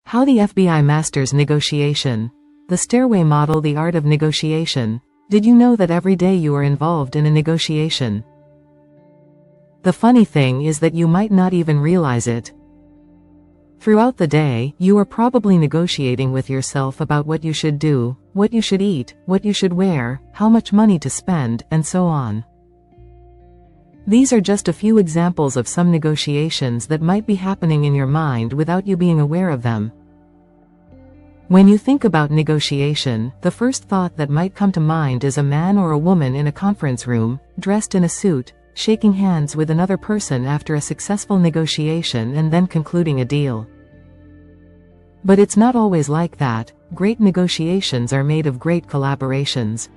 How the FBI masters negotiation. The Stairway Model, the art of negotiation. Did you know that every day you are involved in a negotiation? The funny thing is that you might not even realize it. Throughout the day, you are probably negotiating with yourself about what you should do, what you should eat, what you should wear, how much money to spend, and so on. These are just a few examples of some negotiations that might be happening in your mind without you being aware of them. When you think about negotiation, the first thought that might come to mind is a man or a woman in a conference room, dressed in a suit, shaking hands with another person after a successful negotiation and then concluding a deal. But it's not always like that. Great negotiations are made of great collaborations.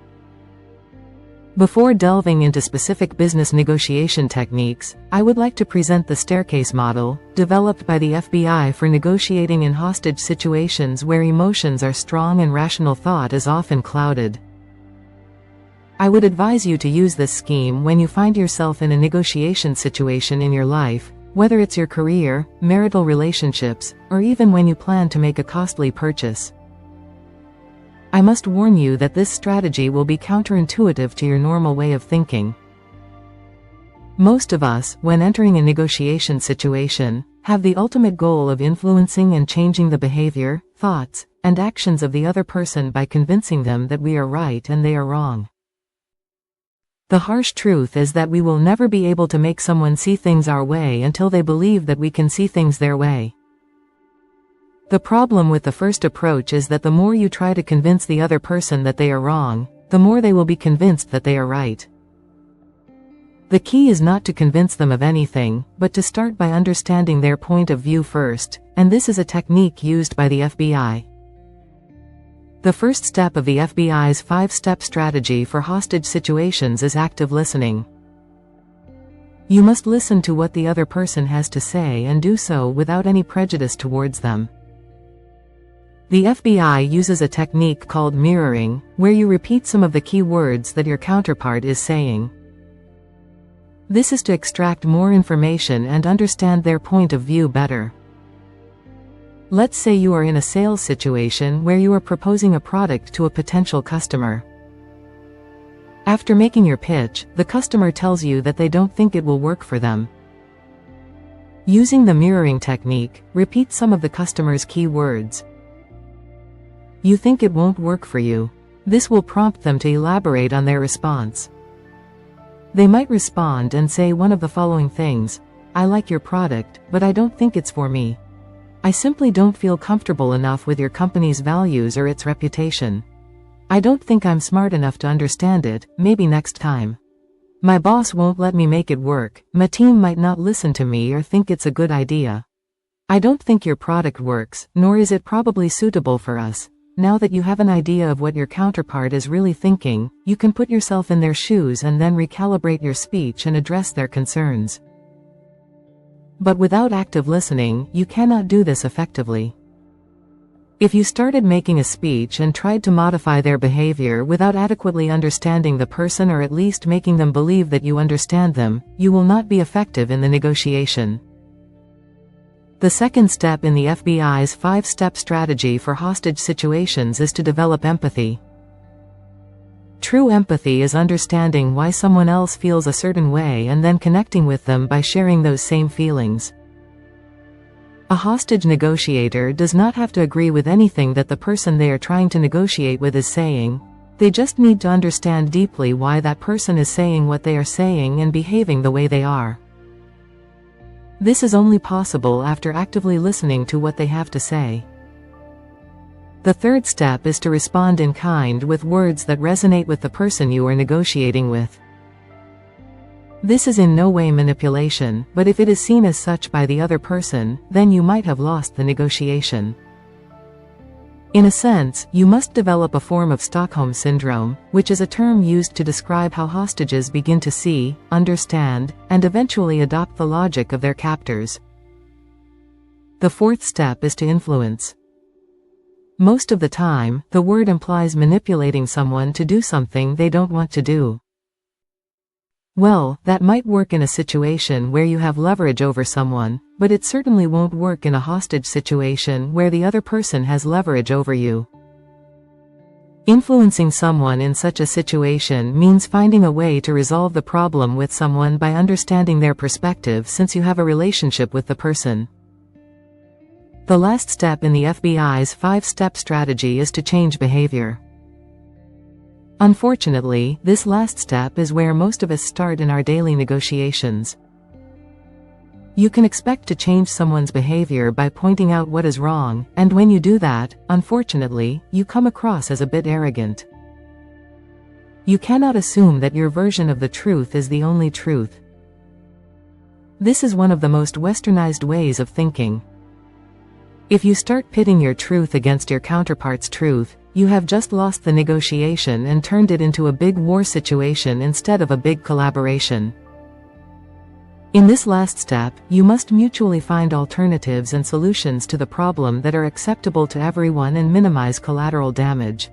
Before delving into specific business negotiation techniques, I would like to present the staircase model, developed by the FBI for negotiating in hostage situations where emotions are strong and rational thought is often clouded. I would advise you to use this scheme when you find yourself in a negotiation situation in your life, whether it's your career, marital relationships, or even when you plan to make a costly purchase. I must warn you that this strategy will be counterintuitive to your normal way of thinking. Most of us, when entering a negotiation situation, have the ultimate goal of influencing and changing the behavior, thoughts, and actions of the other person by convincing them that we are right and they are wrong. The harsh truth is that we will never be able to make someone see things our way until they believe that we can see things their way. The problem with the first approach is that the more you try to convince the other person that they are wrong, the more they will be convinced that they are right. The key is not to convince them of anything, but to start by understanding their point of view first, and this is a technique used by the FBI. The first step of the FBI's 5-step strategy for hostage situations is active listening. You must listen to what the other person has to say and do so without any prejudice towards them. The FBI uses a technique called mirroring, where you repeat some of the key words that your counterpart is saying. This is to extract more information and understand their point of view better. Let's say you are in a sales situation where you are proposing a product to a potential customer. After making your pitch, the customer tells you that they don't think it will work for them. Using the mirroring technique, repeat some of the customer's key words. You think it won't work for you. This will prompt them to elaborate on their response. They might respond and say one of the following things: I like your product, but I don't think it's for me. I simply don't feel comfortable enough with your company's values or its reputation. I don't think I'm smart enough to understand it, maybe next time. My boss won't let me make it work, my team might not listen to me or think it's a good idea. I don't think your product works, nor is it probably suitable for us. Now that you have an idea of what your counterpart is really thinking, you can put yourself in their shoes and then recalibrate your speech and address their concerns. But without active listening, you cannot do this effectively. If you started making a speech and tried to modify their behavior without adequately understanding the person or at least making them believe that you understand them, you will not be effective in the negotiation. The second step in the FBI's 5-step strategy for hostage situations is to develop empathy. True empathy is understanding why someone else feels a certain way and then connecting with them by sharing those same feelings. A hostage negotiator does not have to agree with anything that the person they are trying to negotiate with is saying. They just need to understand deeply why that person is saying what they are saying and behaving the way they are. This is only possible after actively listening to what they have to say. The third step is to respond in kind with words that resonate with the person you are negotiating with. This is in no way manipulation, but if it is seen as such by the other person, then you might have lost the negotiation. In a sense, you must develop a form of Stockholm Syndrome, which is a term used to describe how hostages begin to see, understand, and eventually adopt the logic of their captors. The fourth step is to influence. Most of the time, the word implies manipulating someone to do something they don't want to do. Well, that might work in a situation where you have leverage over someone, but it certainly won't work in a hostage situation where the other person has leverage over you. Influencing someone in such a situation means finding a way to resolve the problem with someone by understanding their perspective since you have a relationship with the person. The last step in the FBI's 5-step strategy is to change behavior. Unfortunately, this last step is where most of us start in our daily negotiations. You can expect to change someone's behavior by pointing out what is wrong, and when you do that, unfortunately, you come across as a bit arrogant. You cannot assume that your version of the truth is the only truth. This is one of the most westernized ways of thinking. If you start pitting your truth against your counterpart's truth, you have just lost the negotiation and turned it into a big war situation instead of a big collaboration. In this last step, you must mutually find alternatives and solutions to the problem that are acceptable to everyone and minimize collateral damage.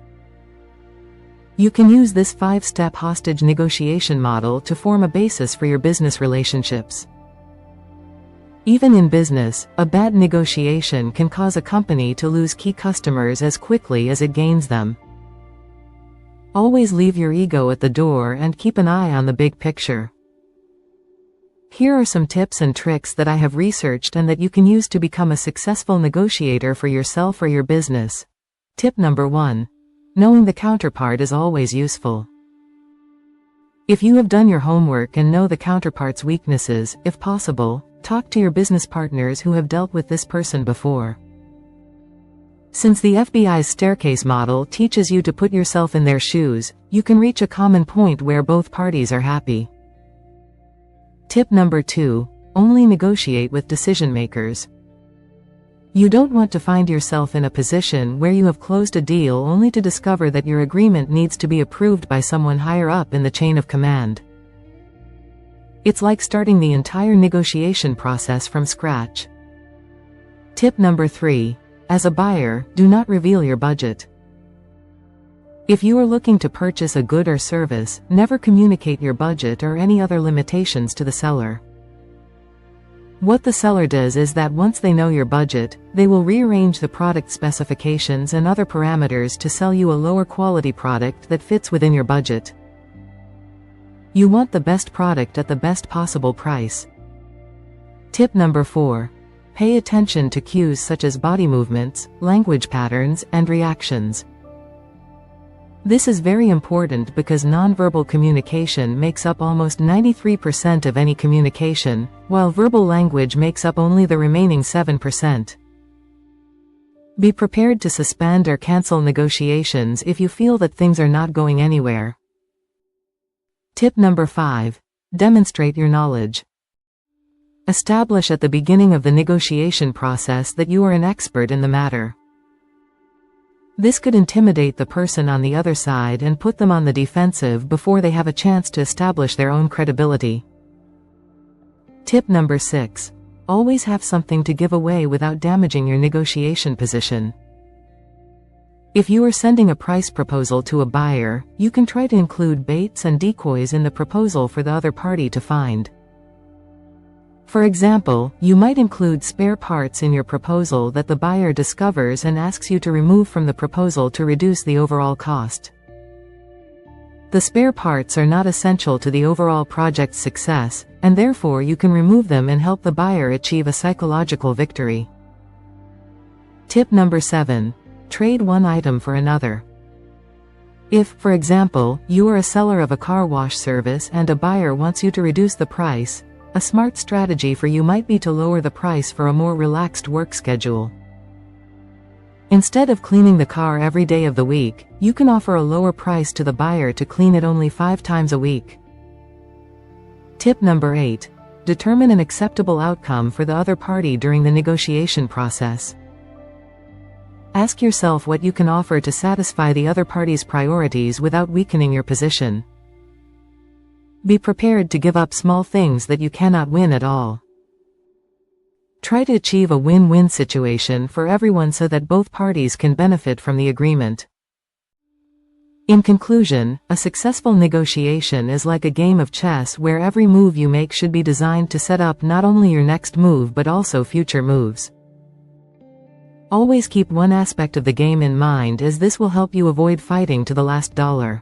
You can use this 5-step hostage negotiation model to form a basis for your business relationships. Even in business, a bad negotiation can cause a company to lose key customers as quickly as it gains them. Always leave your ego at the door and keep an eye on the big picture. Here are some tips and tricks that I have researched and that you can use to become a successful negotiator for yourself or your business. Tip number 1. Knowing the counterpart is always useful. If you have done your homework and know the counterpart's weaknesses, if possible, talk to your business partners who have dealt with this person before. Since the FBI's staircase model teaches you to put yourself in their shoes, you can reach a common point where both parties are happy. Tip number 2. Only negotiate with decision makers. You don't want to find yourself in a position where you have closed a deal only to discover that your agreement needs to be approved by someone higher up in the chain of command. It's like starting the entire negotiation process from scratch. Tip number 3. As a buyer, do not reveal your budget. If you are looking to purchase a good or service, never communicate your budget or any other limitations to the seller. What the seller does is that once they know your budget, they will rearrange the product specifications and other parameters to sell you a lower quality product that fits within your budget. You want the best product at the best possible price. Tip number 4. Pay attention to cues such as body movements, language patterns, and reactions. This is very important because nonverbal communication makes up almost 93% of any communication, while verbal language makes up only the remaining 7%. Be prepared to suspend or cancel negotiations if you feel that things are not going anywhere. Tip number 5. Demonstrate your knowledge. Establish at the beginning of the negotiation process that you are an expert in the matter. This could intimidate the person on the other side and put them on the defensive before they have a chance to establish their own credibility. Tip number 6. Always have something to give away without damaging your negotiation position. If you are sending a price proposal to a buyer, you can try to include baits and decoys in the proposal for the other party to find. For example, you might include spare parts in your proposal that the buyer discovers and asks you to remove from the proposal to reduce the overall cost. The spare parts are not essential to the overall project's success, and therefore you can remove them and help the buyer achieve a psychological victory. Tip number 7. Trade one item for another. If, for example, you are a seller of a car wash service and a buyer wants you to reduce the price, a smart strategy for you might be to lower the price for a more relaxed work schedule. Instead of cleaning the car every day of the week, you can offer a lower price to the buyer to clean it only 5 times a week. Tip number 8. Determine an acceptable outcome for the other party during the negotiation process. Ask yourself what you can offer to satisfy the other party's priorities without weakening your position. Be prepared to give up small things that you cannot win at all. Try to achieve a win-win situation for everyone so that both parties can benefit from the agreement. In conclusion, a successful negotiation is like a game of chess where every move you make should be designed to set up not only your next move but also future moves. Always keep one aspect of the game in mind, as this will help you avoid fighting to the last dollar.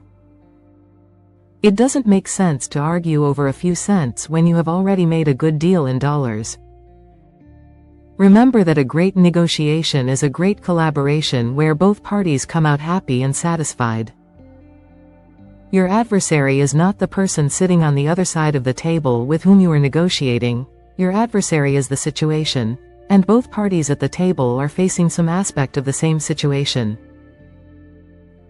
It doesn't make sense to argue over a few cents when you have already made a good deal in dollars. Remember that a great negotiation is a great collaboration where both parties come out happy and satisfied. Your adversary is not the person sitting on the other side of the table with whom you are negotiating. Your adversary is the situation, and both parties at the table are facing some aspect of the same situation.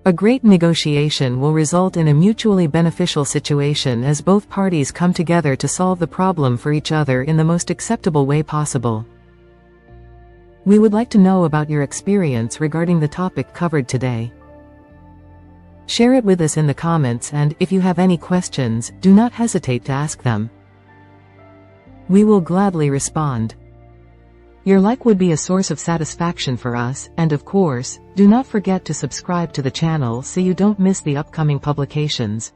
A great negotiation will result in a mutually beneficial situation as both parties come together to solve the problem for each other in the most acceptable way possible. We would like to know about your experience regarding the topic covered today. Share it with us in the comments, and if you have any questions, do not hesitate to ask them. We will gladly respond. Your like would be a source of satisfaction for us, and of course, do not forget to subscribe to the channel so you don't miss the upcoming publications.